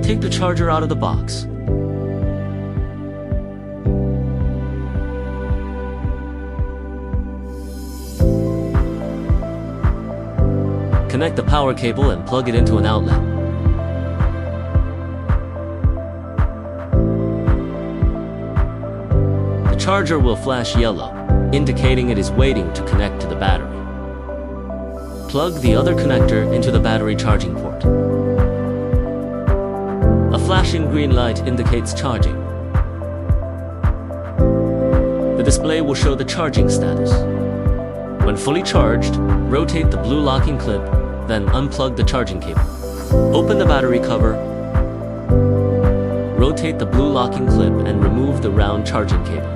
Take the charger out of the box. Connect the power cable and plug it into an outlet. The charger will flash yellow, indicating it is waiting to connect to the battery. Plug the other connector into the battery charging port. A flashing green light indicates charging. The display will show the charging status. When fully charged, rotate the blue locking clip, then unplug the charging cable. Open the battery cover, rotate the blue locking clip and remove the round charging cable.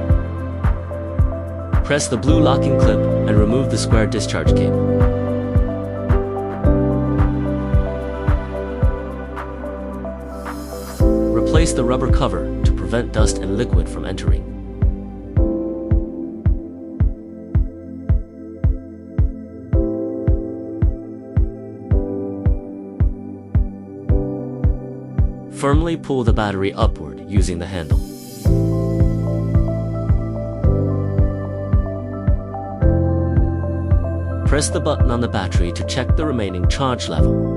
Press the blue locking clip and remove the square discharge cable. Replace the rubber cover to prevent dust and liquid from entering. Firmly pull the battery upward using the handle. Press the button on the battery to check the remaining charge level.